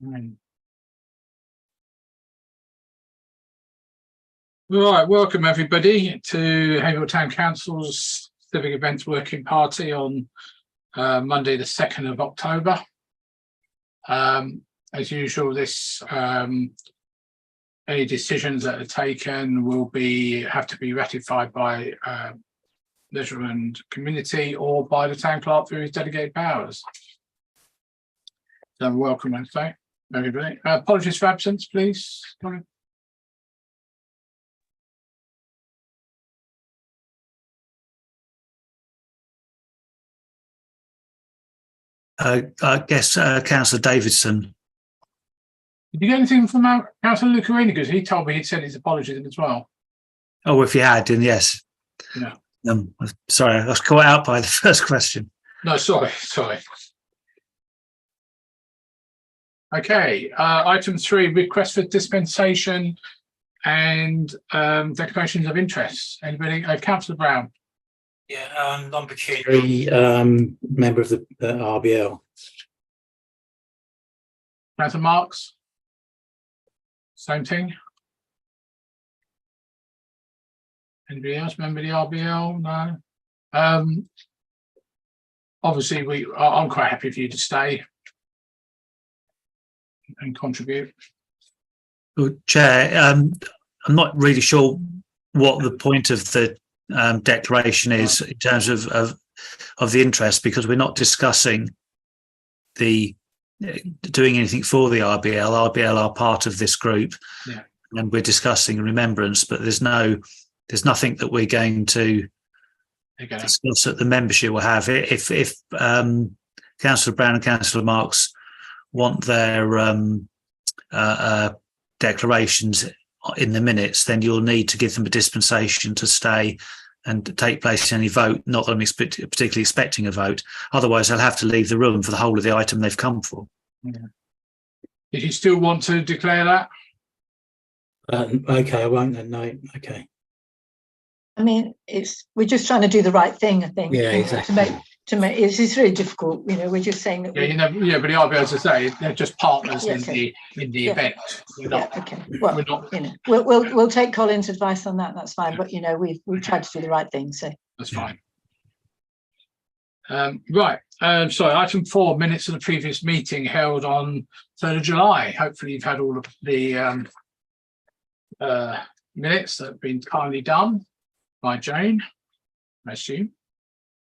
Right, welcome everybody to Haverhill Town Council's Civic Events Working Party on Monday the 2nd of October. As usual, any decisions that are taken will have to be ratified by leisure and community or by the town clerk through his delegated powers. So welcome, Wednesday, everybody. Apologies for absence, please. I guess Councillor Davidson. Did you get anything from Councillor Lucarini? Because he told me he'd sent his apologies as well. Oh, if you had, then yes. Yeah. Sorry, I was caught out by the first question. No, sorry. Okay, item 3, request for dispensation and declarations of interest. Anybody? Councillor Brown. Yeah, non-pecuniary member of the RBL. Councillor Marks. Same thing. Anybody else? Member of the RBL? No. Obviously, I'm quite happy for you to stay and contribute. Well, Chair, I'm not really sure what the point of the declaration is in terms of the interest, because we're not discussing the doing anything for the RBL. RBL are part of this group, yeah, and we're discussing remembrance, but there's nothing that we're going to discuss that the membership will have. If Councillor Brown and Councillor Marks want their declarations in the minutes, then you'll need to give them a dispensation to stay and take place in any vote. Not that I'm particularly expecting a vote. Otherwise, they'll have to leave the room for the whole of the item they've come for. Yeah. Did you still want to declare that? Okay, I won't then. No. Okay. I mean, we're just trying to do the right thing, I think. Yeah, exactly. To make it's really difficult. We're just saying that. Yeah, but the RBL, as I say, they're just partners in the event. Okay. Well, we'll take Colin's advice on that. That's fine. But we've tried to do the right thing, so that's fine. Right. Sorry. Item 4, minutes of the previous meeting held on 3rd of July. Hopefully, you've had all of the minutes that have been kindly done by Jane, I assume.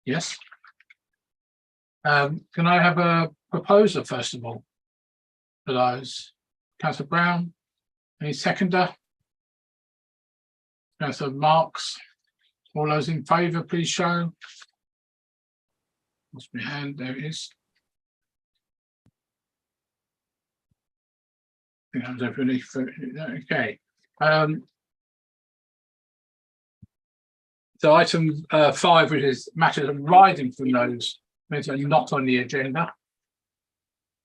Yes. Can I have a proposer first of all for those? Councillor Brown, any seconder? Councillor Marks, all those in favour, please show. Lost my hand, there it is. I think that was everybody. Okay. So item 5, which is matters arising from those are not on the agenda.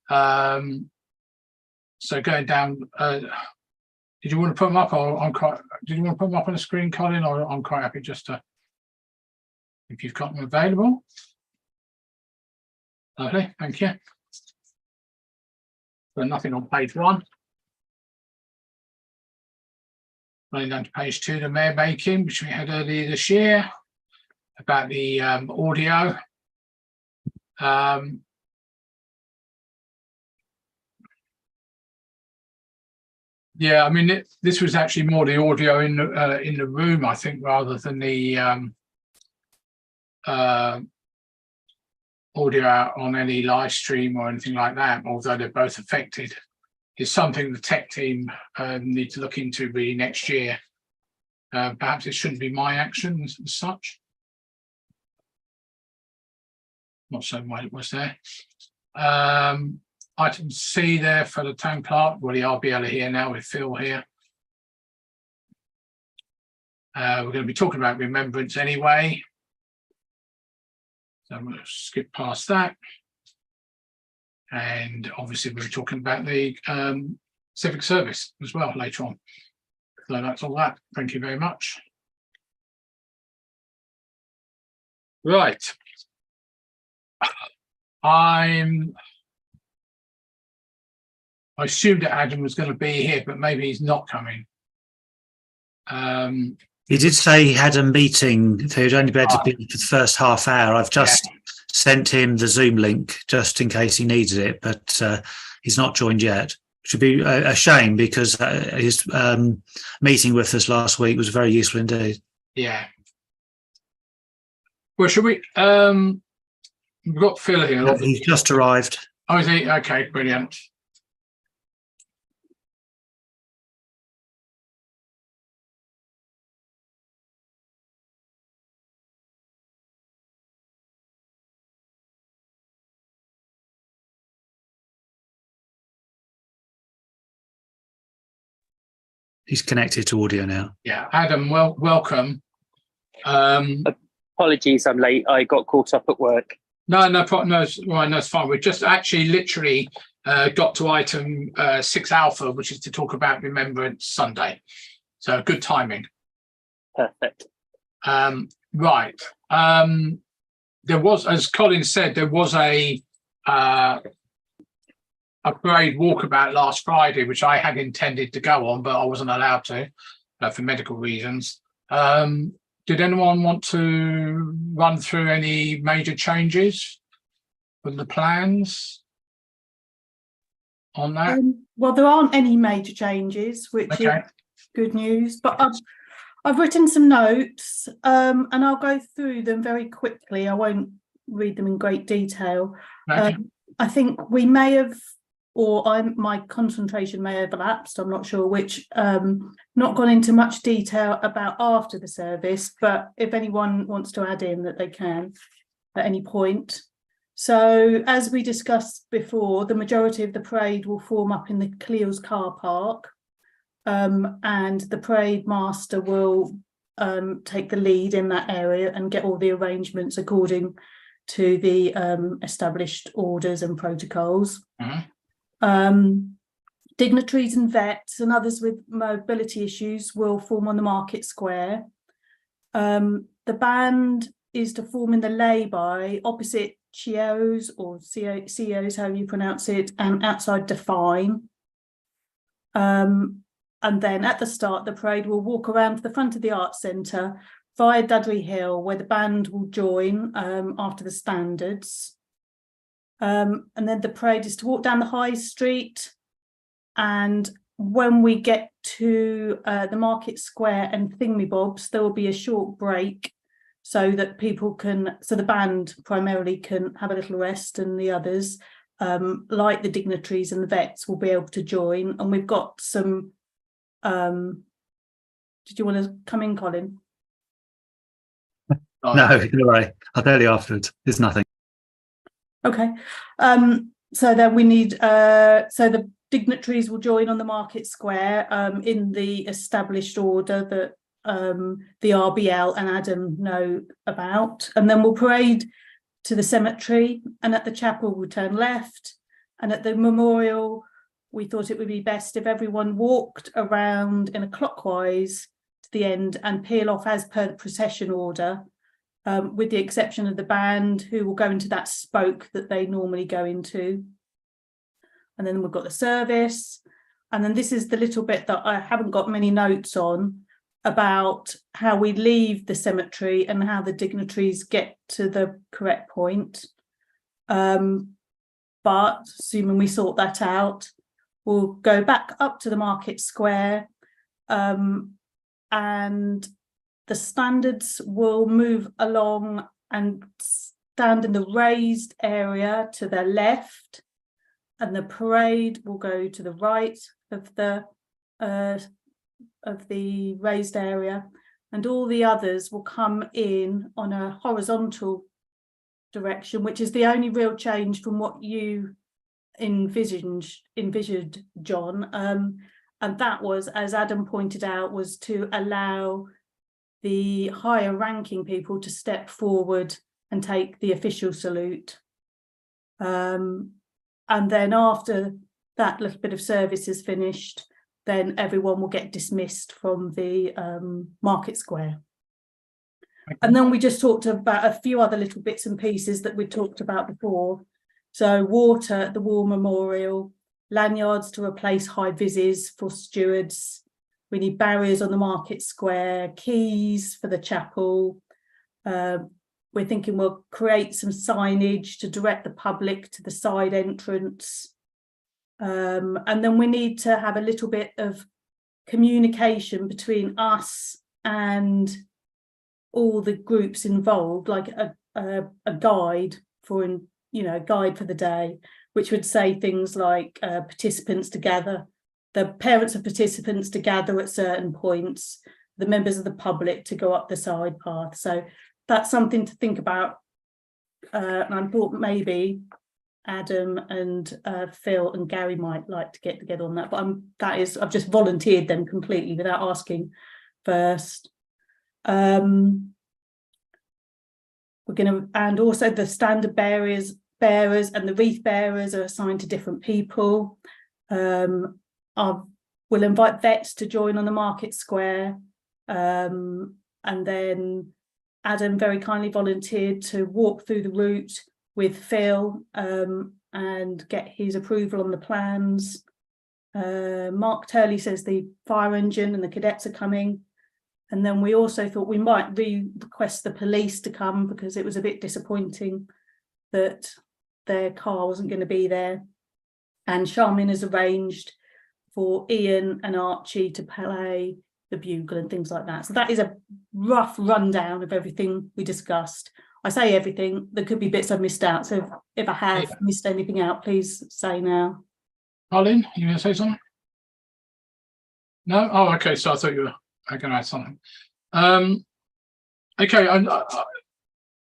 So going down, did you want to put them up, or did you want to put them up on the screen, Colin, or I'm quite happy just to, if you've got them available. Lovely, thank you. So nothing on page 1. Running down to page 2, the mayor making, which we had earlier this year, about the audio. Yeah, I mean, this was actually more the audio in the room, I think, rather than the audio out on any live stream or anything like that, although they're both affected. It's something the tech team need to look into really next year. Perhaps it shouldn't be my action as such. Not so why it was there. Item C there for the town clerk. Well, the RBL are here now with Phil here. We're going to be talking about remembrance anyway, so I'm going to skip past that. And obviously we're talking about the civic service as well later on. So that's all that. Thank you very much. Right. I'm I assumed that Adam was going to be here, but maybe he's not coming. He did say he had a meeting, so he'd only be able to be for the first half hour. I've just sent him the Zoom link just in case he needed it, but he's not joined yet. Should be a shame because his meeting with us last week was very useful indeed. Yeah. Well, should we? We've got Phil here. He's just arrived. Oh, is he? Okay, brilliant. He's connected to audio now. Yeah, Adam, welcome. Apologies, I'm late. I got caught up at work. No problem. No, it's fine. We just actually literally got to item 6 alpha, which is to talk about Remembrance Sunday. So good timing. Perfect. Right. There was, as Colin said, there was a parade walkabout last Friday, which I had intended to go on, but I wasn't allowed to for medical reasons. Did anyone want to run through any major changes with the plans on that? Well, there aren't any major changes, which is good news, but I've written some notes and I'll go through them very quickly. I won't read them in great detail. I think we may have, or my concentration may have lapsed, I'm not sure which, not gone into much detail about after the service, but if anyone wants to add in that they can at any point. So as we discussed before, the majority of the parade will form up in the Cleels car park, and the parade master will take the lead in that area and get all the arrangements according to the established orders and protocols. Dignitaries and vets and others with mobility issues will form on the market square. The band is to form in the lay-by opposite CEOs or CEOs, however you pronounce it, and outside Define. And then at the start, the parade will walk around to the front of the Arts Centre via Dudley Hill, where the band will join after the standards. And then the parade is to walk down the High Street, and when we get to the Market Square and Thingamybobs, there will be a short break so that people can, so the band primarily can have a little rest, and the others, like the dignitaries and the vets, will be able to join. And we've got some, did you want to come in, Colin? No, don't worry. I'll tell you afterwards. There's nothing. Okay. So then we need, so the dignitaries will join on the Market Square in the established order that the RBL and Adam know about, and then we'll parade to the cemetery, and at the chapel we'll turn left, and at the memorial we thought it would be best if everyone walked around in a clockwise to the end and peel off as per the procession order, with the exception of the band, who will go into that spoke that they normally go into. And then we've got the service, and then this is the little bit that I haven't got many notes on, about how we leave the cemetery and how the dignitaries get to the correct point. But assuming we sort that out, we'll go back up to the Market Square, and the standards will move along and stand in the raised area to the left, and the parade will go to the right of the raised area, and all the others will come in on a horizontal direction, which is the only real change from what you envisioned, John. And that was, as Adam pointed out, was to allow the higher ranking people to step forward and take the official salute. And then after that little bit of service is finished, then everyone will get dismissed from the Market Square. Okay. And then we just talked about a few other little bits and pieces that we talked about before. So water at the War Memorial lanyards to replace high vises for stewards. We need barriers on the market square, keys for the chapel. We're thinking we'll create some signage to direct the public to the side entrance. And then we need to have a little bit of communication between us and all the groups involved, like a guide for, guide for the day, which would say things like participants to gather, the parents of participants to gather at certain points, the members of the public to go up the side path. So that's something to think about. And I thought maybe Adam and Phil and Gary might like to get together on that, but I've just volunteered them completely without asking first. We're going to, and also the standard bearers and the wreath bearers are assigned to different people. We'll invite vets to join on the market square, and then Adam very kindly volunteered to walk through the route with Phil and get his approval on the plans. Mark Turley says the fire engine and the cadets are coming. And then we also thought we might request the police to come because it was a bit disappointing that their car wasn't going to be there. And Charmin has arranged for Ian and Archie to play the bugle and things like that. So that is a rough rundown of everything we discussed. I say everything, there could be bits I've missed out. So if I have missed anything out, please say now. Colin, you going to say something? No? Oh, okay. So I thought you were going to add something. Okay.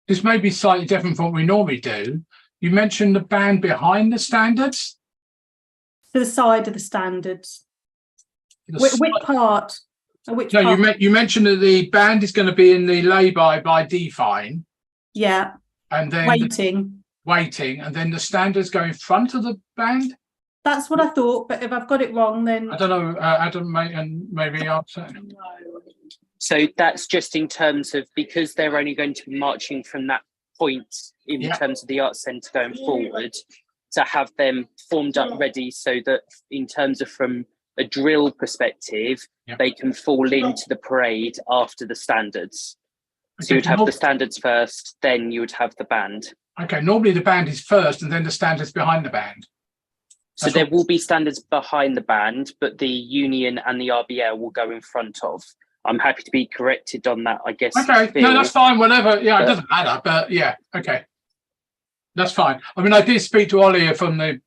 This may be slightly different from what we normally do. You mentioned the band behind the standards? To the side of the standards. Which part? Which no, part? you mentioned that the band is going to be in the lay-by define. Yeah. And then waiting, and then the standards go in front of the band. That's what I thought, but if I've got it wrong, then I don't know. Adam maybe answer. So that's just in terms of, because they're only going to be marching from that point in terms of the arts centre going forward, to have them formed up ready so that in terms of from a drill perspective, they can fall into the parade after the standards. So you'd have the standards first, then you would have the band. Okay, normally the band is first and then the standards behind the band. So there will be standards behind the band, but the union and the RBL will go in front of. I'm happy to be corrected on that, I guess. Okay, no, that's fine, whatever. Yeah, it doesn't matter, but yeah, okay. That's fine. I mean, I did speak to Ollie from the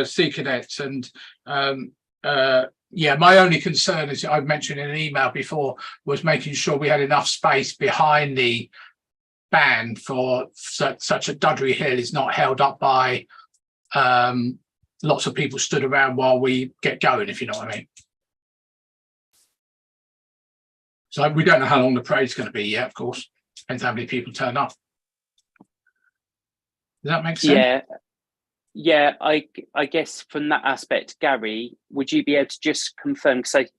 Sea Cadets, and my only concern, as I've mentioned in an email before, was making sure we had enough space behind the band for such a Dudley Hill is not held up by lots of people stood around while we get going, if you know what I mean. So we don't know how long the parade's going to be yet, of course. Depends how many people turn up. Does that make sense? Yeah, I guess from that aspect, Gary, would you be able to just confirm, because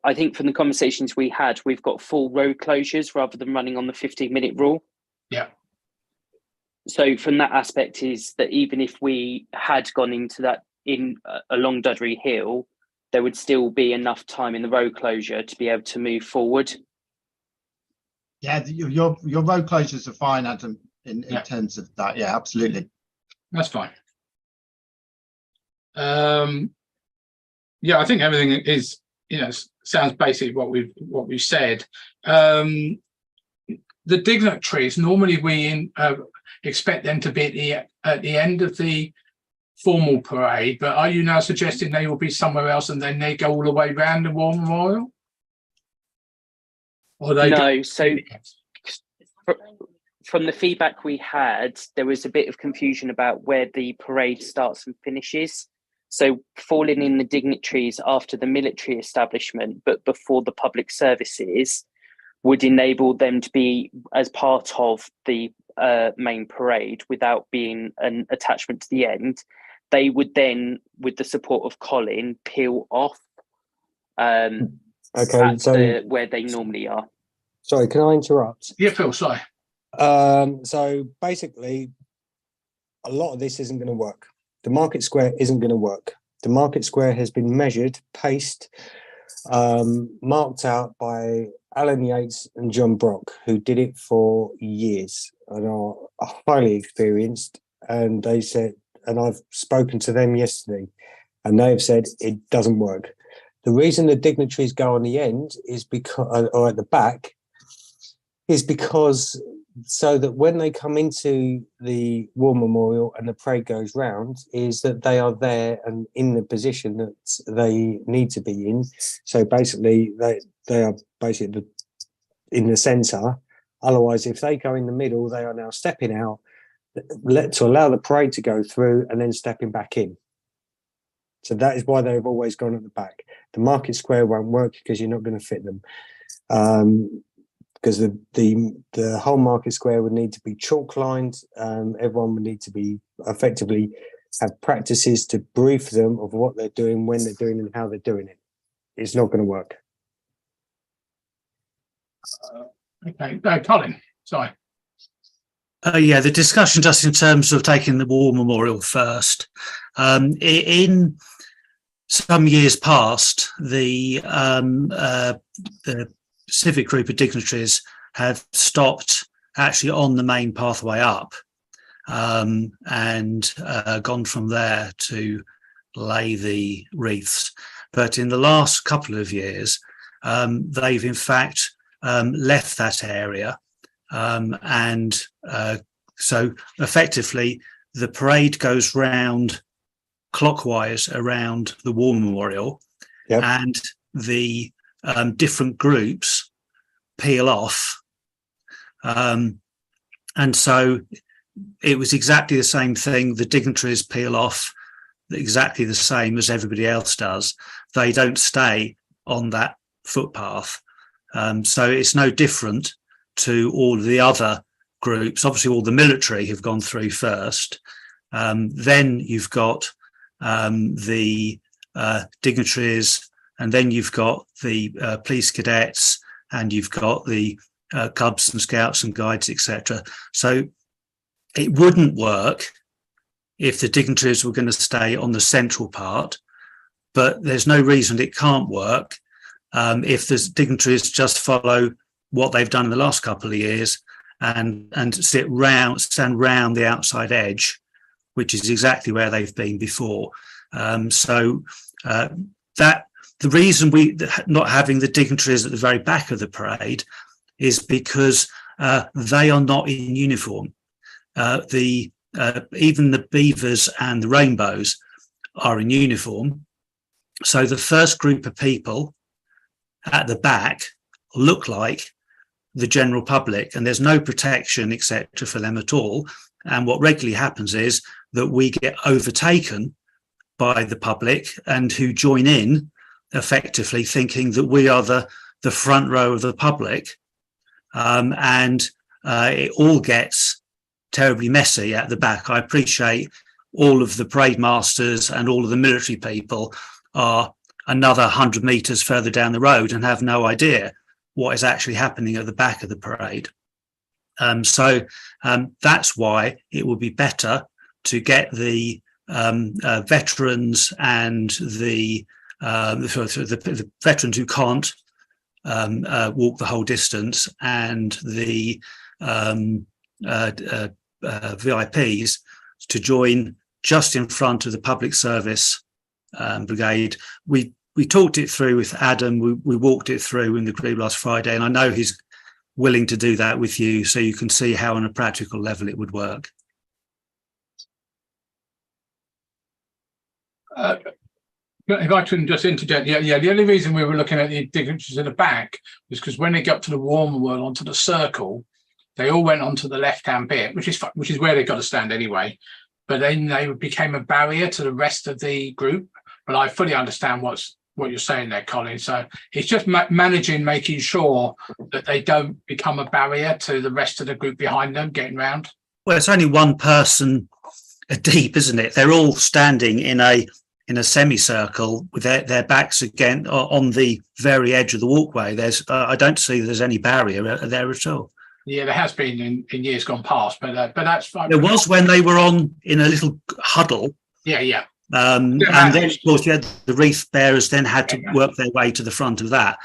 I think from the conversations we had, we've got full road closures rather than running on the 15-minute rule. Yeah. So from that aspect is that even if we had gone into that along Dudley Hill, there would still be enough time in the road closure to be able to move forward. Yeah, your road closures are fine, Adam, in terms of that. Yeah, absolutely. That's fine. I think everything is, sounds basically what we've said. The dignitaries, normally we expect them to be at the end of the formal parade, but are you now suggesting they will be somewhere else and then they go all the way around the War Memorial? Or they no, so from the feedback we had, there was a bit of confusion about where the parade starts and finishes. So falling in the dignitaries after the military establishment, but before the public services, would enable them to be as part of the main parade without being an attachment to the end. They would then, with the support of Colin, peel off where they normally are. Sorry, can I interrupt? Yeah, Phil, sorry. So basically, a lot of this isn't going to work. The market square isn't going to work. The market square has been measured, paced, marked out by Alan Yates and John Brock, who did it for years and are highly experienced. And they said, and I've spoken to them yesterday, and they've said it doesn't work. The reason the dignitaries go on the end is because, or at the back, is because so that when they come into the War Memorial and the parade goes round, is that they are there and in the position that they need to be in. So basically, they are basically in the centre. Otherwise, if they go in the middle, they are now stepping out to allow the parade to go through and then stepping back in. So that is why they've always gone at the back. The market square won't work because you're not going to fit them. Because the whole market square would need to be chalk lined. Everyone would need to be effectively have practices to brief them of what they're doing, when they're doing, and how they're doing it. It's not going to work. Okay, Colin, sorry. Yeah, the discussion just in terms of taking the War Memorial first. In some years past, the Civic group of dignitaries have stopped actually on the main pathway up and gone from there to lay the wreaths. But in the last couple of years, they've in fact left that area. So effectively, the parade goes round clockwise around the War Memorial, Yep. and the different groups peel off. And so it was exactly the same thing. The dignitaries peel off exactly the same as everybody else does. They don't stay on that footpath. So it's no different to all of the other groups. Obviously, all the military have gone through first. Then you've got the dignitaries, and then you've got the police cadets, and you've got the Cubs and Scouts and Guides, etc. So it wouldn't work if the dignitaries were going to stay on the central part, but there's no reason it can't work if the dignitaries just follow what they've done in the last couple of years and stand round the outside edge, which is exactly where they've been before. That the reason we not having the dignitaries at the very back of the parade is because they are not in uniform. Even the beavers and the rainbows are in uniform. So the first group of people at the back look like the general public, and there's no protection, etc., for them at all. And what regularly happens is that we get overtaken by the public and who join in effectively thinking that we are the front row of the public. And it all gets terribly messy at the back. I appreciate all of the parade masters and all of the military people are another 100 metres further down the road and have no idea what is actually happening at the back of the parade. So that's why it would be better to get the veterans and the veterans who can't walk the whole distance and the VIPs to join just in front of the public service brigade. We talked it through with Adam. We walked it through in the group last Friday, and I know he's willing to do that with you, so you can see how on a practical level it would work. If I can just interject, yeah. The only reason we were looking at the dignitaries at the back was because when they got to the War Memorial onto the circle, they all went onto the left-hand bit, which is where they got to stand anyway. But then they became a barrier to the rest of the group. But I fully understand what you're saying there, Colin. So it's just making sure that they don't become a barrier to the rest of the group behind them getting round. Well, it's only one person deep, isn't it? They're all standing in a semicircle with their backs again on the very edge of the walkway. I don't see there's any barrier there at all. Yeah, there has been in years gone past, but that's fine. There was when they were in a little huddle. Yeah. And then, of course, you had the wreath bearers then had to work their way to the front of that.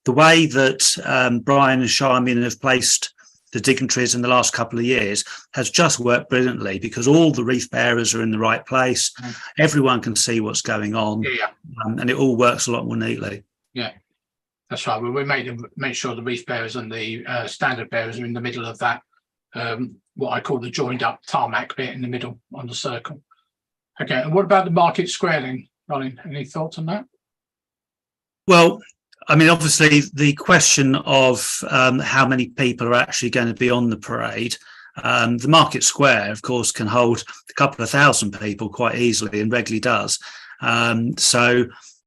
The way that Brian and Charmin have placed the dignitaries in the last couple of years has just worked brilliantly, because all the wreath bearers are in the right place. Everyone can see what's going on, and it all works a lot more neatly. Yeah, that's right. Well, we make sure the wreath bearers and the standard bearers are in the middle of that, what I call the joined up tarmac bit in the middle on the circle. Okay, and what about the market square then, Colin? Any thoughts on that? Well, I mean, obviously, the question of how many people are actually going to be on the parade, the market square, of course, can hold a couple of thousand people quite easily and regularly does. So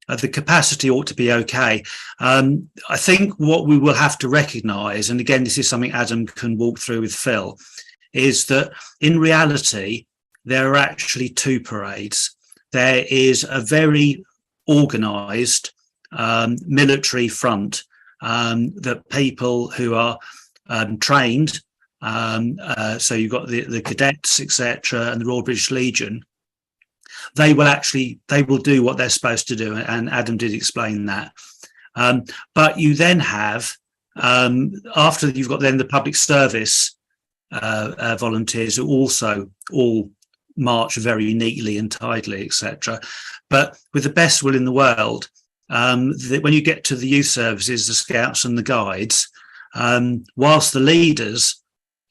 the capacity ought to be okay. I think what we will have to recognise, and again, this is something Adam can walk through with Phil, is that in reality, there are actually two parades. There is a very organised military front that people who are trained, so you've got the cadets, etc., and the Royal British Legion. They will do what they're supposed to do, and Adam did explain that. But you then have, after you've got then the public service volunteers who also all march very neatly and tidily, etc. But with the best will in the world, when you get to the youth services, the scouts and the guides, whilst the leaders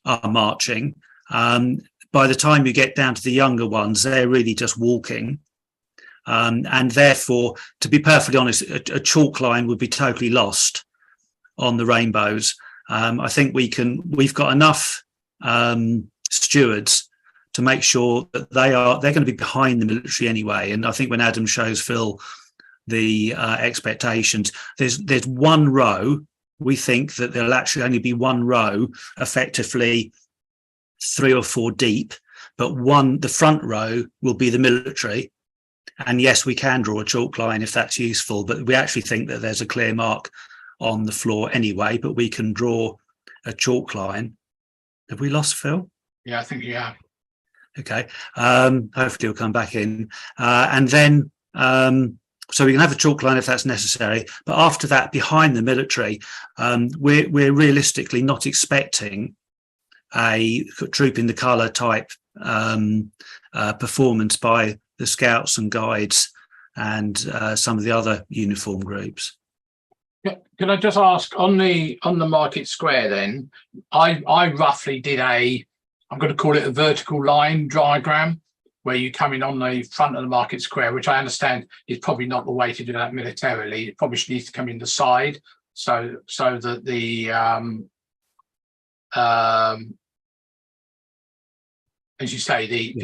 are marching, by the time you get down to the younger ones, they're really just walking. And therefore, to be perfectly honest, a chalk line would be totally lost on the rainbows. I think we've got enough stewards to make sure that they're going to be behind the military anyway. And I think when Adam shows Phil the expectations, there's one row. We think that there'll actually only be one row, effectively 3 or 4 deep, but the front row will be the military. And yes, we can draw a chalk line if that's useful, but we actually think that there's a clear mark on the floor anyway, but we can draw a chalk line. Have we lost Phil? Yeah, I think you have. Okay. Hopefully he'll come back in. And then, so we can have a chalk line if that's necessary. But after that, behind the military, we're realistically not expecting a troop in the colour type performance by the scouts and guides and some of the other uniform groups. Can I just ask on the market square then? I roughly did I'm going to call it a vertical line diagram, where you come in on the front of the market square, which I understand is probably not the way to do that militarily. It probably needs to come in the side, so that the as you say,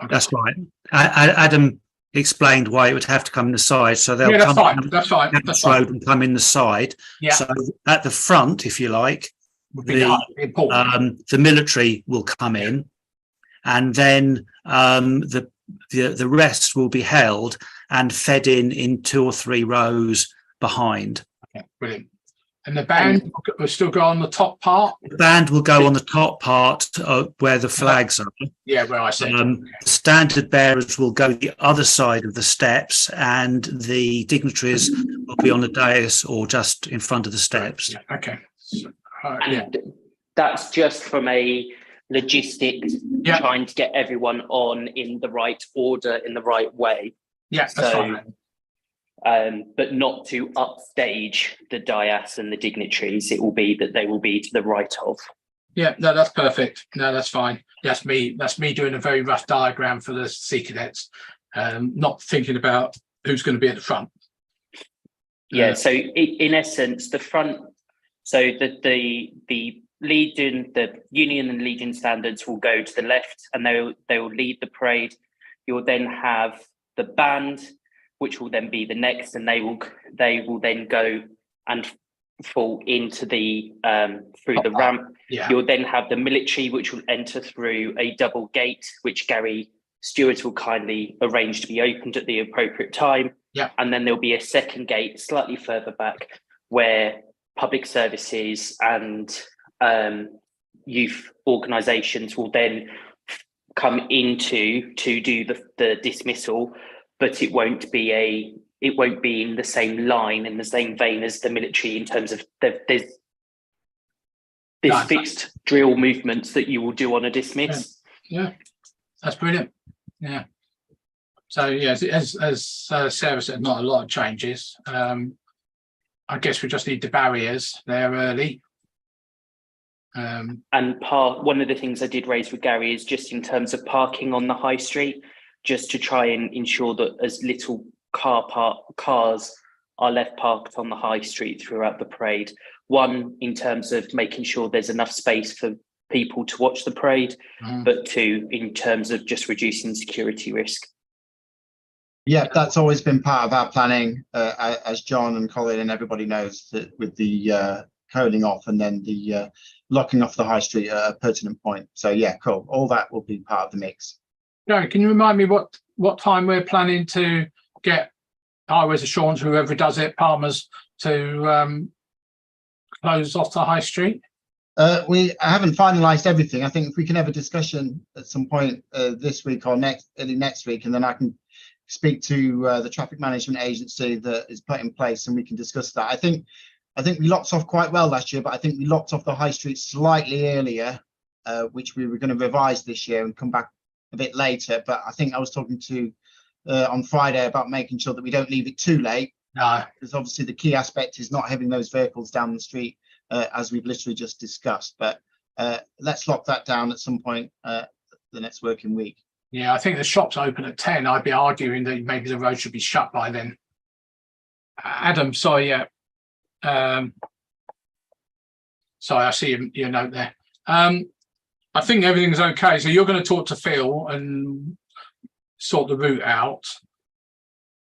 that's right. Adam explained why it would have to come in the side, so they'll come that's fine. And come in the side. Yeah. So at the front, if you like, would be the military will come in, and then the rest will be held and fed in 2 or 3 rows behind. Okay, brilliant. And the band will still go on the top part? The band will go on the top part where the flags are. Yeah, where I said. Standard bearers will go the other side of the steps, and the dignitaries will be on the dais or just in front of the steps. Yeah, okay. So, and that's just from a logistics, trying to get everyone on in the right order, in the right way. Yeah, that's fine. But not to upstage the dais and the dignitaries. It will be that they will be to the right of. Yeah, no, that's perfect. No, that's fine. That's me doing a very rough diagram for the Sea Cadets, not thinking about who's going to be at the front. Yeah, so in essence, the front, so the Legion, the Union and Legion standards will go to the left, and they will lead the parade. You'll then have the band, which will then be the next, and they will then go and fall into the through the ramp. Yeah. You'll then have the military, which will enter through a double gate, which Gary Stewart will kindly arrange to be opened at the appropriate time. Yeah. And then there'll be a second gate slightly further back where public services and youth organisations will then come into to do the dismissal, but it won't be in the same line, in the same vein as the military, in terms of there's fixed drill movements that you will do on a dismiss. Yeah, that's brilliant. Yeah. So yes, as Sarah said, not a lot of changes. I guess we just need the barriers there early. And one of the things I did raise with Gary is just in terms of parking on the high street, just to try and ensure that as little cars are left parked on the high street throughout the parade. One, in terms of making sure there's enough space for people to watch the parade, but two, in terms of just reducing security risk. Yeah, that's always been part of our planning, as John and Colin and everybody knows, that with the coning off and then the locking off the high street at a pertinent point. So yeah, cool. All that will be part of the mix. Gary, can you remind me what time we're planning to get Highways Assurance, whoever does it, Palmer's, to close off the high street? We haven't finalised everything. I think if we can have a discussion at some point this week or early next week, and then I can speak to the traffic management agency that is put in place, and we can discuss that. I think we locked off quite well last year, but I think we locked off the high street slightly earlier, which we were going to revise this year and come back a bit later. But I think I was talking to on Friday about making sure that we don't leave it too late. No, because obviously the key aspect is not having those vehicles down the street, as we've literally just discussed. But let's lock that down at some point the next working week. Yeah, I think the shop's open at 10. I'd be arguing that maybe the road should be shut by then. Adam, sorry, yeah. Sorry, I see your note there. I think everything's okay. So you're going to talk to Phil and sort the route out.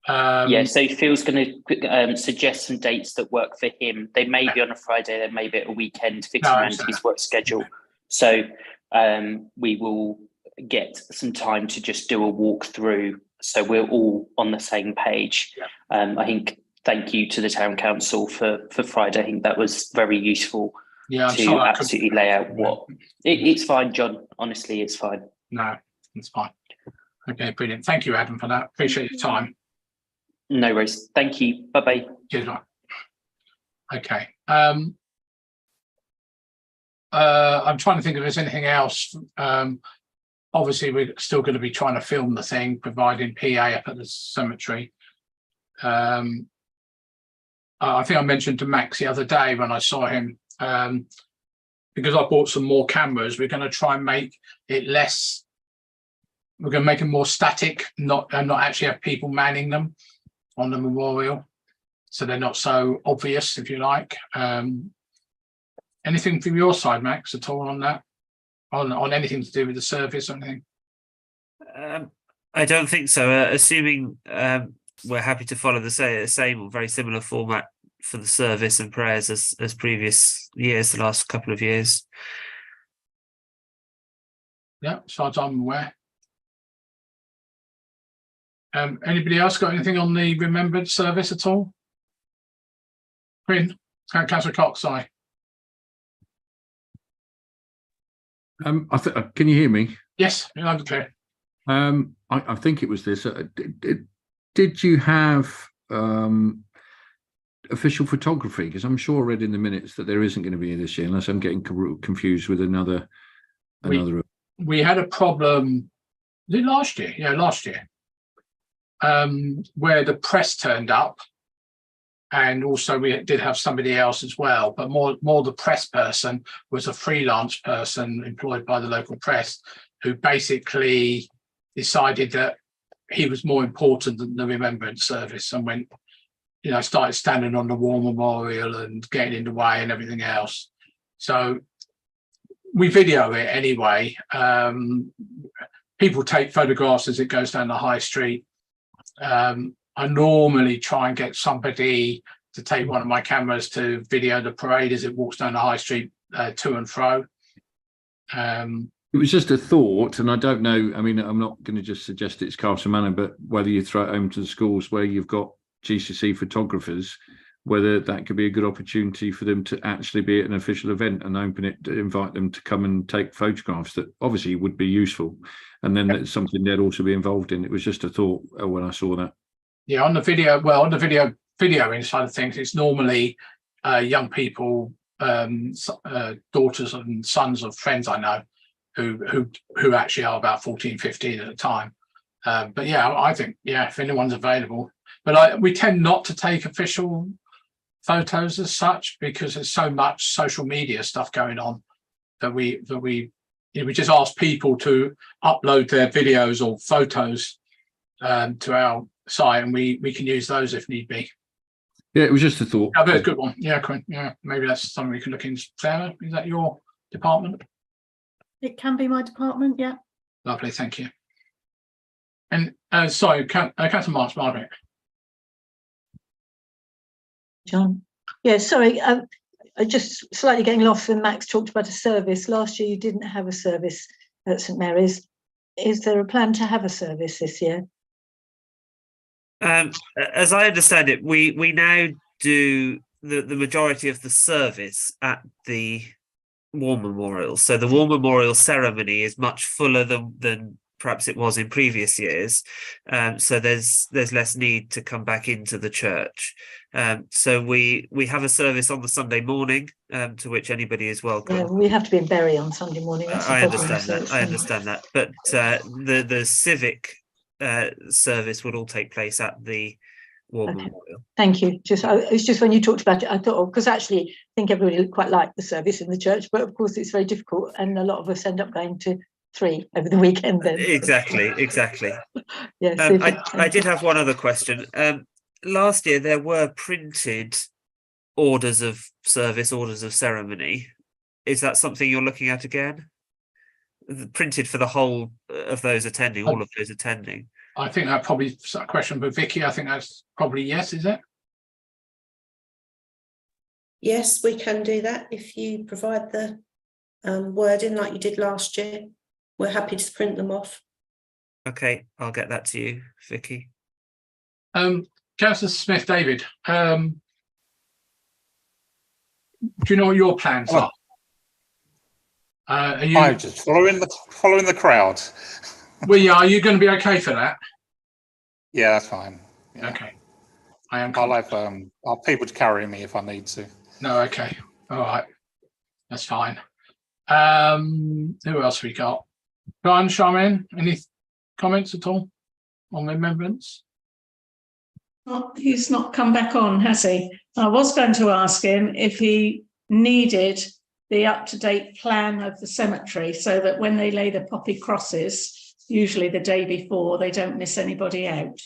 Yeah, so Phil's going to suggest some dates that work for him. They may be on a Friday, they may be at a weekend, fixed around his work schedule. So we will get some time to just do a walk through, so we're all on the same page. I think thank you to the town council for Friday. I think that was very useful to absolutely lay out what it's fine, John. Honestly, it's fine. No, it's fine. Okay, brilliant. Thank you, Adam, for that. Appreciate your time. No worries. Thank you. Bye-bye. Cheers, mate. Okay. I'm trying to think if there's anything else. Obviously, we're still going to be trying to film the thing, providing PA up at the cemetery. I think I mentioned to Max the other day when I saw him, because I bought some more cameras, we're going to try and make it less. We're going to make them more static, not actually have people manning them on the memorial, so they're not so obvious, if you like. Anything from your side, Max, at all on that? On anything to do with the service or anything? I don't think so. Assuming we're happy to follow the same or very similar format for the service and prayers as previous years, the last couple of years. Yeah, as far as I'm aware. Anybody else got anything on the remembrance service at all? Quinn, Councillor Cox, sorry. Can you hear me? Yes, I'm clear. I think it was this. Did you have official photography? Because I'm sure I read in the minutes that there isn't going to be this year, unless I'm getting confused with another. We had a problem. Was it last year? Yeah, last year. Where the press turned up, and also we did have somebody else as well, but more the press person was a freelance person employed by the local press, who basically decided that he was more important than the remembrance service, and went, started standing on the war memorial and getting in the way and everything else. So we video it anyway. People take photographs as it goes down the high street. I normally try and get somebody to take one of my cameras to video the parade as it walks down the high street to and fro. It was just a thought, and I don't know. I mean, I'm not going to just suggest it's Castle Manor, but whether you throw it home to the schools where you've got GCC photographers, whether that could be a good opportunity for them to actually be at an official event and open it, to invite them to come and take photographs that obviously would be useful. And then that's something they'd also be involved in. It was just a thought when I saw that. Yeah, on the video inside of things, it's normally young people, daughters and sons of friends I know who actually are about 14, 15 at the time. But yeah, I think, yeah, if anyone's available. But we tend not to take official photos as such, because there's so much social media stuff going on that we just ask people to upload their videos or photos to our site, and we can use those if need be. Yeah, it was just a thought. Oh, very good one. Yeah, yeah, maybe that's something we can look into. Sarah, is that your department? It can be my department, yeah. Lovely, thank you. And sorry, Councillor Margaret. John. Yeah, sorry, I just slightly getting lost when Max talked about a service. Last year you didn't have a service at St Mary's. Is there a plan to have a service this year? As I understand it, we now do the majority of the service at the War Memorial. So the War Memorial ceremony is much fuller than perhaps it was in previous years. So there's less need to come back into the church. So we have a service on the Sunday morning, to which anybody is welcome. Yeah, we have to be in Bury on Sunday morning. That's I understand that. But the civic service would all take place at the War Memorial. Thank you. It's just when you talked about it, I thought, because actually I think everybody quite liked the service in the church, but of course it's very difficult, and a lot of us end up going to 3 over the weekend then. Exactly. Yeah. I did have one other question. Last year there were printed orders of service, orders of ceremony. Is that something you're looking at again? Printed for the whole of those attending, all of those attending? I think that probably is a question for Vicky. I think that's probably yes, is it? Yes, we can do that if you provide the wording like you did last year. We're happy to print them off. Okay, I'll get that to you, Vicky. Councillor Smith David, do you know what your plans are? Are you? I'm just following the crowd. Well, are you going to be okay for that? Yeah, that's fine. Yeah. Okay. I am. I'll have people to carry me if I need to. No, okay. All right. That's fine. Who else we got? Brian, Charmaine, any comments at all on remembrance? He's not come back on, has he? I was going to ask him if he needed the up-to-date plan of the cemetery so that when they lay the poppy crosses, usually the day before, they don't miss anybody out.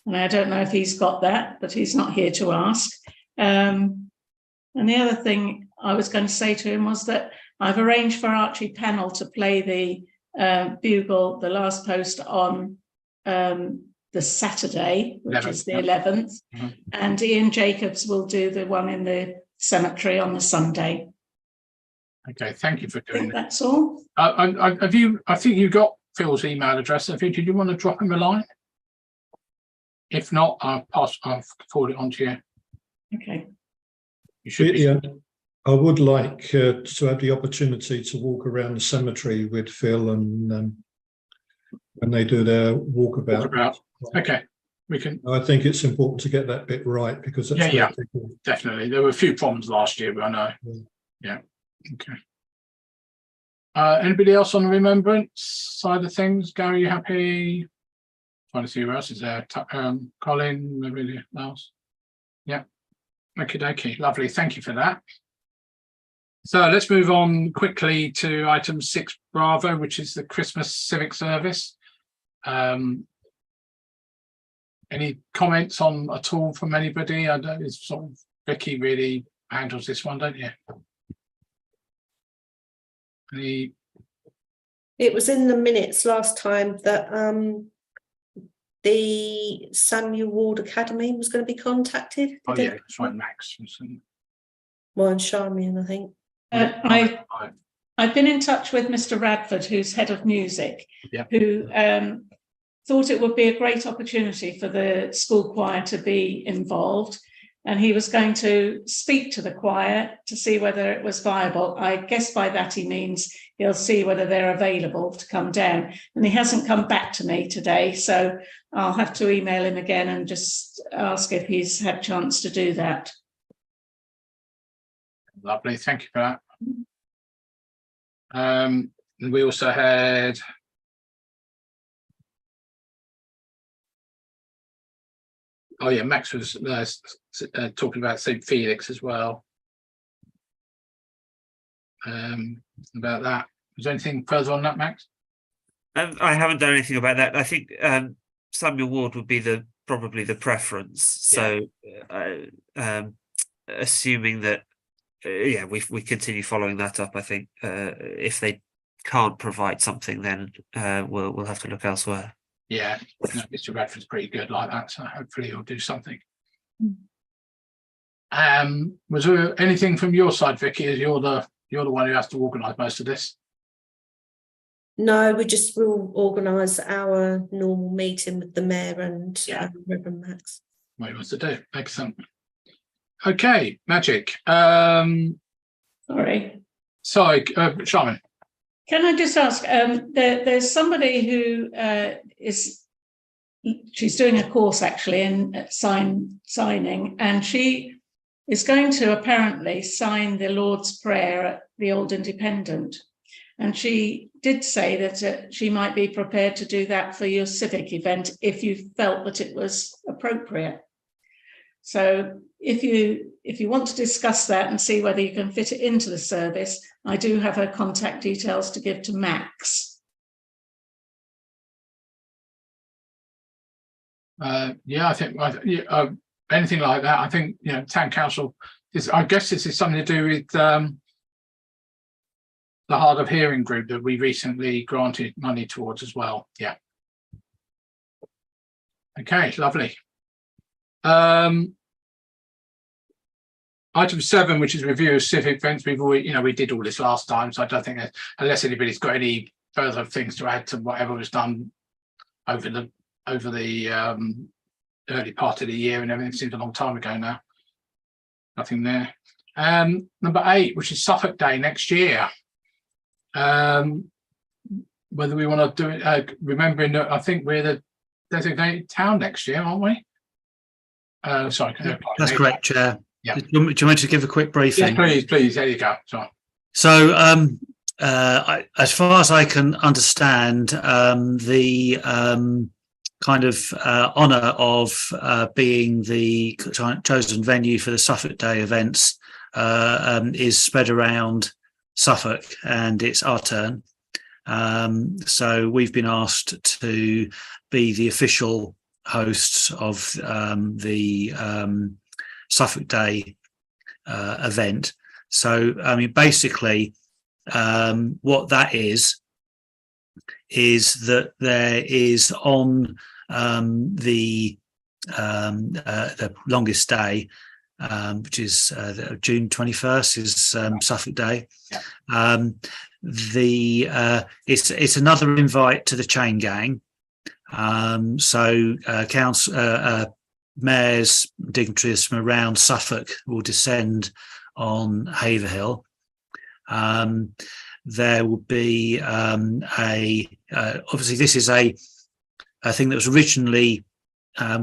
And I don't know if he's got that, but he's not here to ask. And the other thing I was going to say to him was that I've arranged for Archie Pennell to play the bugle, the last post, on the Saturday, which is the 11th, and Ian Jacobs will do the one in the cemetery on the Sunday. Okay, thank you for doing that. That's all. I think you got Phil's email address. Did you want to drop him a line? If not, I'll forward it on to you. Okay. You should be. Yeah, I would like to have the opportunity to walk around the cemetery with Phil and when they do their walkabout. Okay, we can. I think it's important to get that bit right because that's people... definitely. There were a few problems last year, but I know. Yeah. Okay. Anybody else on the remembrance side of things? Gary, you happy? Trying to see who else is there. Colin, maybe else. Yeah. Okay, lovely. Thank you for that. So let's move on quickly to item 6 Bravo, which is the Christmas civic service. Any comments on at all from anybody? I don't. It's sort of Vicky really handles this one, don't you? It was in the minutes last time that the Samuel Ward Academy was going to be contacted. Oh yeah, it's right, Max. Well, and Charmian, I think. I've been in touch with Mr. Radford, who's head of music, who thought it would be a great opportunity for the school choir to be involved. and he was going to speak to the choir to see whether it was viable. I guess by that he means he'll see whether they're available to come down. And he hasn't come back to me today, so I'll have to email him again and just ask if he's had a chance to do that. Lovely, thank you for that. We also had Max was talking about St. Felix as well. About that. Was there anything further on that, Max? I haven't done anything about that. I think Samuel Ward would be probably the preference. So assuming that we continue following that up, I think if they can't provide something, then we'll have to look elsewhere. Yeah, Mr. Radford's pretty good like that, so hopefully he'll do something. Was there anything from your side, Vicky, as you're the one who has to organise most of this? No, we'll organise our normal meeting with the mayor and Reverend Max. What he wants to do. Excellent. Okay, Magic. Sorry, Charmin. can I just ask, there's somebody who she's doing a course actually in signing, and she is going to apparently sign the Lord's Prayer at the Old Independent. And she did say that she might be prepared to do that for your civic event if you felt that it was appropriate. So if you want to discuss that and see whether you can fit it into the service, I do have her contact details to give to Max. I think anything like that. I think town council is. I guess this is something to do with the hard of hearing group that we recently granted money towards as well. Yeah. Okay, lovely. Item 7, which is review of civic events. We did all this last time, so I don't think that, unless anybody's got any further things to add to whatever was done over the early part of the year and everything, seems a long time ago now. Nothing there. Number 8, which is Suffolk Day next year. Whether we want to do it, remembering that I think we're the designated town next year, aren't we? Sorry. That's correct, Chair. Yeah. Do you want me to give a quick briefing? Yes, please. There you go. Sorry. So, as far as I can understand, the kind of honour of being the chosen venue for the Suffolk Day events is spread around Suffolk, and it's our turn. So we've been asked to be the official hosts of the Suffolk Day event. So, I mean, basically, what that is that there is on the longest day, which is June 21st, is Suffolk Day. Yeah. It's another invite to the chain gang. So council, mayors, dignitaries from around Suffolk will descend on Haverhill. There will be obviously this is a thing that was originally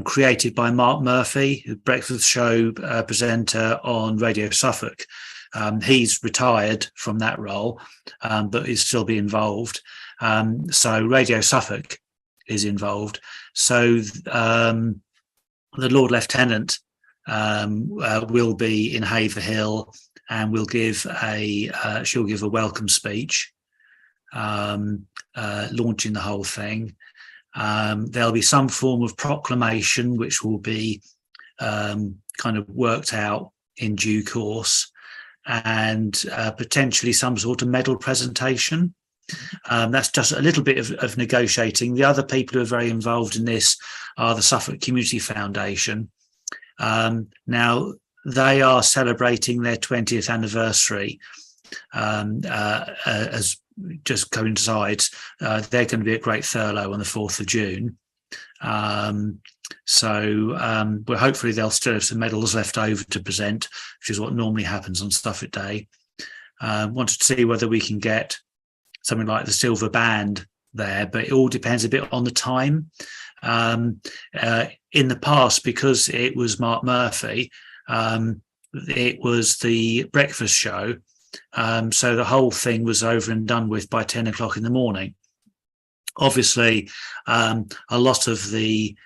created by Mark Murphy, the breakfast show presenter on Radio Suffolk. He's retired from that role, but is still be involved. So Radio Suffolk is involved. So the Lord Lieutenant will be in Haverhill and will give she'll give a welcome speech, launching the whole thing. There'll be some form of proclamation which will be kind of worked out in due course, and potentially some sort of medal presentation. That's just a little bit of negotiating. The other people who are very involved in this are the Suffolk Community Foundation. Now, they are celebrating their 20th anniversary, as just coincides. They're going to be at Great Thurlow on the 4th of June. So well, hopefully they'll still have some medals left over to present, which is what normally happens on Suffolk Day. Wanted to see whether we can get something like the silver band there, but it all depends a bit on the time. In the past, because it was Mark Murphy, it was the breakfast show, so the whole thing was over and done with by 10 o'clock in the morning. Obviously, a lot of the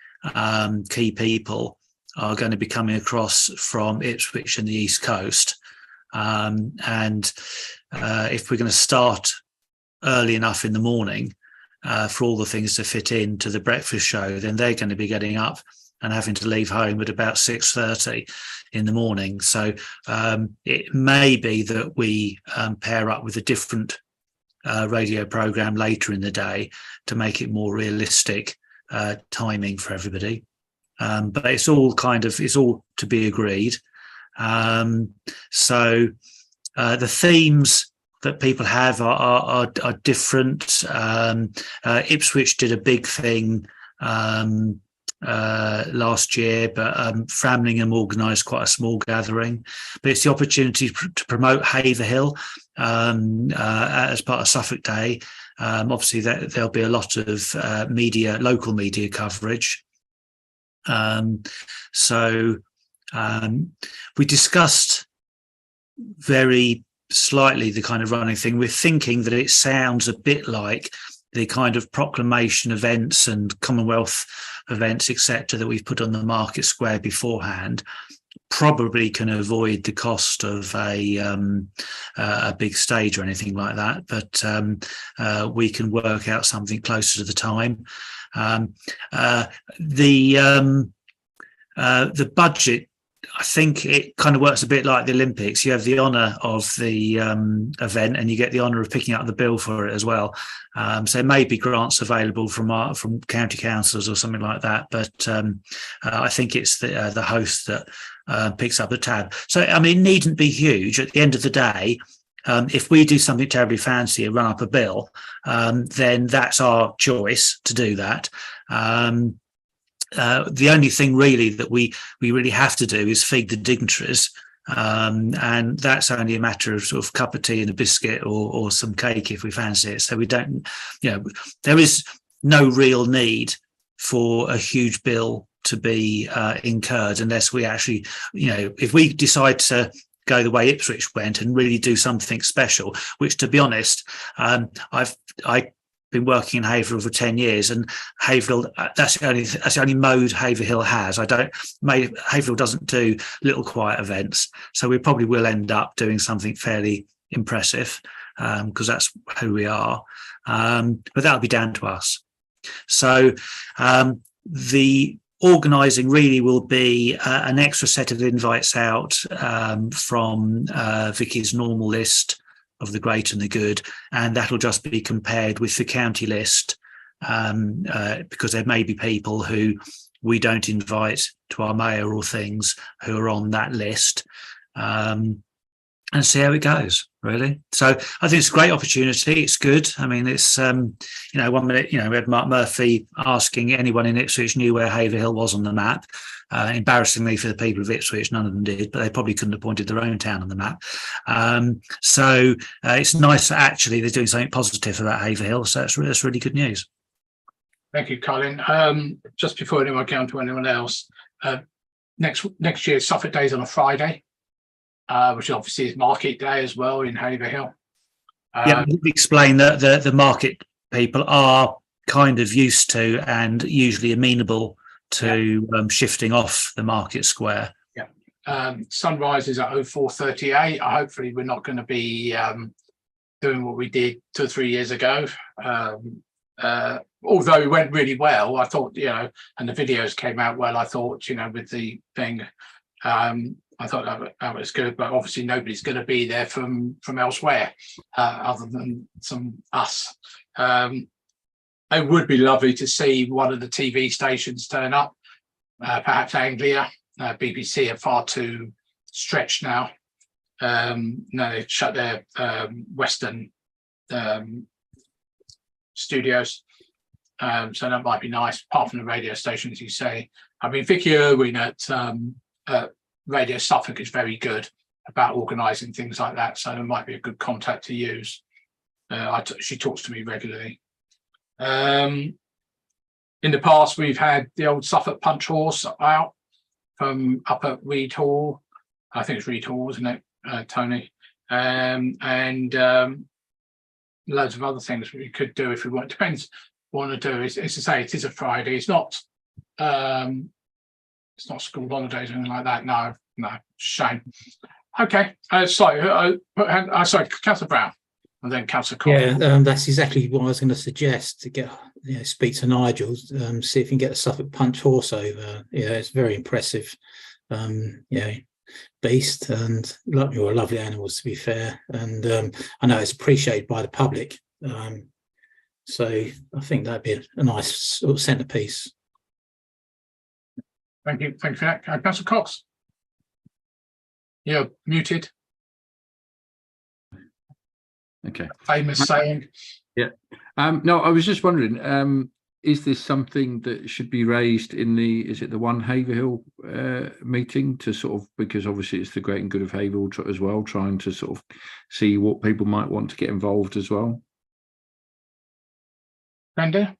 key people are going to be coming across from Ipswich and the East Coast, and if we're going to start early enough in the morning for all the things to fit into the breakfast show, then they're going to be getting up and having to leave home at about 6:30 in the morning. So it may be that we pair up with a different radio program later in the day to make it more realistic timing for everybody. But it's all to be agreed. So the themes that people have are different. Ipswich did a big thing last year, but Framlingham organised quite a small gathering. But it's the opportunity to promote Haverhill as part of Suffolk Day. Obviously, there'll be a lot of local media coverage. So we discussed very slightly the kind of running thing. We're thinking that it sounds a bit like the kind of proclamation events and Commonwealth events, etc., that we've put on the Market Square beforehand. Probably can avoid the cost of a big stage or anything like that, but we can work out something closer to the time. The budget, I think it kind of works a bit like the Olympics. You have the honour of the event, and you get the honour of picking up the bill for it as well. So there may be grants available from county councils or something like that, but I think it's the host that picks up the tab. So I mean, it needn't be huge. At the end of the day, if we do something terribly fancy and run up a bill, then that's our choice to do that. The only thing really that we really have to do is feed the dignitaries, and that's only a matter of sort of cup of tea and a biscuit or some cake if we fancy it. So we don't, there is no real need for a huge bill to be incurred unless we actually, if we decide to go the way Ipswich went and really do something special, which, to be honest, I've been working in Haverhill for 10 years, and Haverhill, that's the only mode Haverhill has. Haverhill doesn't do little quiet events, so we probably will end up doing something fairly impressive, because that's who we are. But that'll be down to us. So the organising really will be an extra set of invites out from Vicky's normal list of the great and the good, and that'll just be compared with the county list, because there may be people who we don't invite to our mayor or things who are on that list, and see how it goes, really. So I think it's a great opportunity. It's good. I mean, it's 1 minute, we had Mark Murphy asking anyone in Ipswich knew where Haverhill was on the map. Embarrassingly for the people of Ipswich, none of them did, but they probably couldn't have pointed their own town on the map. So it's nice that actually they're doing something positive about Haverhill. So that's really good news. Thank you, Colin. Just before anyone can to anyone else, next year Suffolk Day is on a Friday, which obviously is Market Day as well in Haverhill. Explain that the market people are kind of used to and usually amenable to shifting off the Market Square. Sunrise is at 04:38. Hopefully we're not going to be doing what we did 2 or 3 years ago. Although it went really well, I thought, and the videos came out well, I thought, with the thing, I thought that was good, but obviously nobody's going to be there from elsewhere other than us. It would be lovely to see one of the TV stations turn up, perhaps Anglia. BBC are far too stretched now. They've shut their Western studios. So that might be nice, apart from the radio station, as you say. I mean, Vicky Irwin at Radio Suffolk is very good about organising things like that. So it might be a good contact to use. She talks to me regularly. In the past, we've had the old Suffolk Punch Horse out from up at Reed Hall. I think it's Reed Hall, isn't it, Tony? And loads of other things we could do if we want. Depends what we want to do. Is to say it is a Friday. It's not school holidays or anything like that. No, shame. Okay. Sorry, Councillor Brown, and then Councillor Cox. Yeah, that's exactly what I was going to suggest, to get speak to Nigel, see if you can get a Suffolk Punch Horse over. Yeah, it's very impressive. Beast, and lovely animals, to be fair, and I know it's appreciated by the public. So I think that'd be a nice sort of centerpiece. Thank you for that. Councillor Cox. You're muted. Okay. Famous saying. Yeah. No, I was just wondering, is this something that should be raised in is it the One Haverhill meeting, to sort of, because obviously it's the great and good of Haverhill as well, trying to sort of see what people might want to get involved as well? Brenda?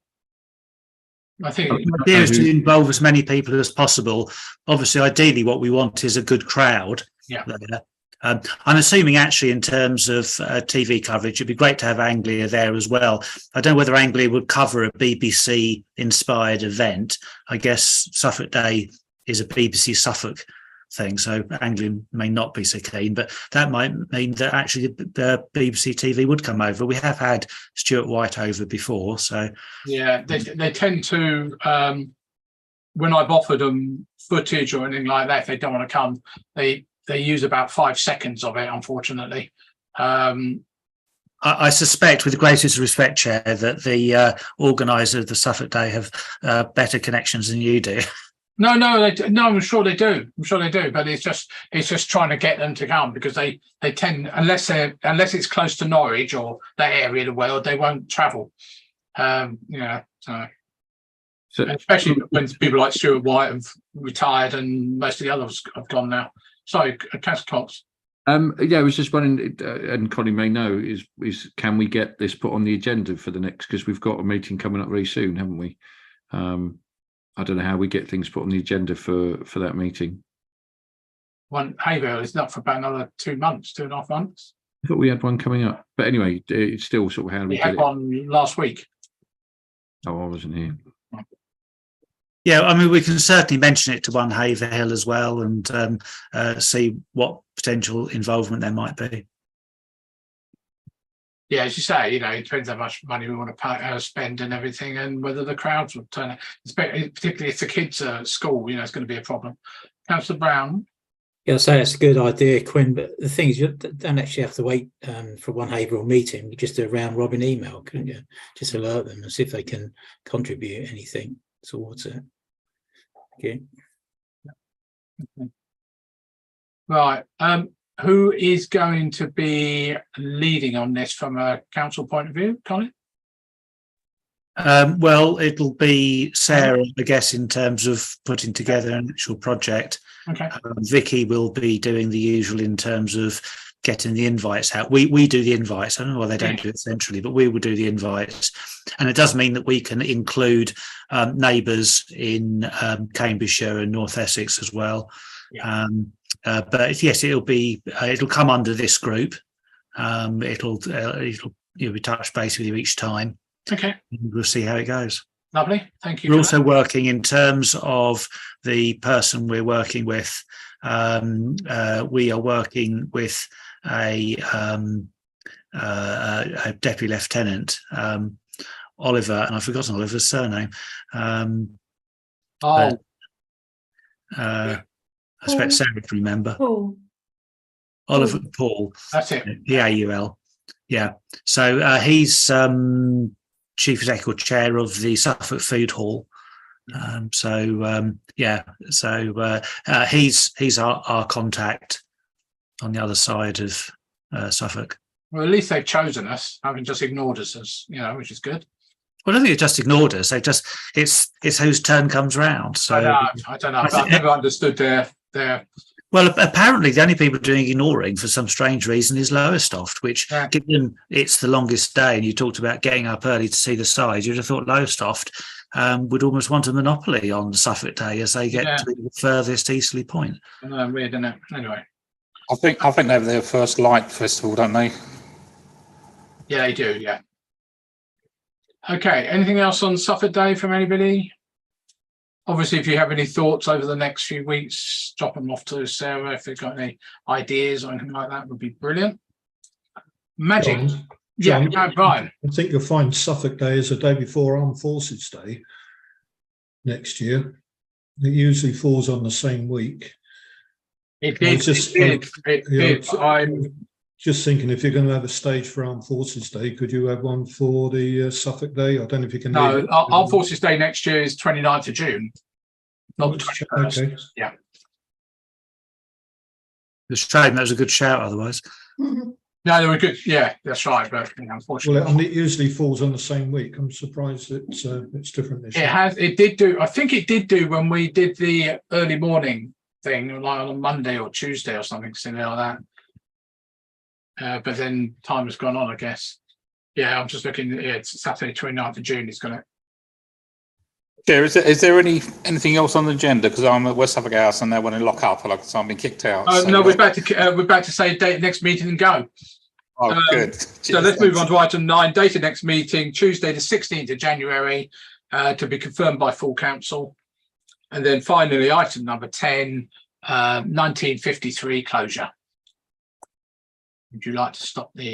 I think the idea is to involve as many people as possible. Obviously, ideally, what we want is a good crowd. Yeah. I'm assuming, actually, in terms of TV coverage, it'd be great to have Anglia there as well. I don't know whether Anglia would cover a BBC-inspired event. I guess Suffolk Day is a BBC Suffolk thing, so Anglia may not be so keen, but that might mean that actually the BBC TV would come over. We have had Stuart White over before, so... Yeah, they tend to... when I've offered them footage or anything like that, if they don't want to come, they use about 5 seconds of it, unfortunately. I suspect, with the greatest respect, Chair, that the organiser of the Suffolk Day have better connections than you do. No, I'm sure they do. But it's just trying to get them to come, because they tend, unless it's close to Norwich or that area of the world, they won't travel. So especially when people like Stuart White have retired and most of the others have gone now. Sorry, Councillor Cox. I was just wondering, and Connie may know, is can we get this put on the agenda for the next, because we've got a meeting coming up very soon, haven't we? I don't know how we get things put on the agenda for that meeting. One Haverhill is not for about another 2.5 months. I thought we had one coming up, but anyway, it's still sort of how do we had one last week. Oh, I wasn't here. Yeah, I mean, we can certainly mention it to One Haverhill as well, and see what potential involvement there might be. Yeah, as you say, it depends how much money we want to spend and everything, and whether the crowds will turn out. Particularly if the kids are at school, it's going to be a problem. Councillor Brown. Yeah, I'd say it's a good idea, Quinn, but the thing is, you don't actually have to wait for One Haverhill meeting. You just do a round robin email, couldn't you? Just alert them and see if they can contribute anything towards it. Okay. Right. Who is going to be leading on this from a council point of view, Colin? Well, it'll be Sarah, I guess, in terms of putting together an actual project. Okay. Vicky will be doing the usual in terms of getting the invites out. We do the invites. I don't know why they don't do it centrally, but we will do the invites. And it does mean that we can include neighbours in Cambridgeshire and North Essex as well. Yeah. But yes, it'll come under this group. You'll be touch base with you each time. Okay. We'll see how it goes. Lovely. Thank you. We're also working in terms of the person we're working with. We are working with a deputy lieutenant, Oliver, and I've forgotten Oliver's surname. I expect Sarah to remember. Paul. Oliver Paul. That's it. Paul. Yeah. So he's chief executive chair of the Suffolk Food Hall. He's our contact on the other side of Suffolk. Well, at least they've chosen us, having just ignored us, as which is good. Well, I don't think it just ignored us. It's whose turn comes round. So I don't know. I've never understood their. Well, apparently the only people doing ignoring for some strange reason is Lowestoft, which given it's the longest day, and you talked about getting up early to see the side, you'd have thought Lowestoft would almost want a monopoly on Suffolk Day as they get to the furthest easterly point. Weird, isn't it? Anyway, I think they have their first light festival, don't they? Yeah, they do. Yeah. Okay. Anything else on Suffolk Day from anybody? Obviously, if you have any thoughts over the next few weeks, drop them off to Sarah. If they've got any ideas or anything like that, would be brilliant. Magic. John, Brian. I think you'll find Suffolk Day is the day before Armed Forces Day next year. It usually falls on the same week. It did. I'm just thinking, if you're going to have a stage for Armed Forces Day, could you have one for the Suffolk Day? I don't know if you can. No, Armed Forces Day next year is 29th of June, not the 21st. Okay. Yeah. It's shame that was a good shout. Otherwise, Mhm. No, they were good. Yeah, that's right. But unfortunately, Well, it usually falls on the same week. I'm surprised it's different this year. it did do. I think it did do when we did the early morning thing, like on a Monday or Tuesday or something similar like that. But then time has gone on, I guess. Yeah, I'm just looking. Yeah, it's Saturday, 29th of June. It's going to. Yeah, is there anything else on the agenda? Because I'm at West Suffolk House and they want to lock up, so I'm being kicked out. No, we're back to say date next meeting and go. Oh, good. So let's move on to item 9. Date of next meeting, Tuesday, the 16th of January, to be confirmed by full council. And then finally, item number 10, 1953 closure. Would you like to stop the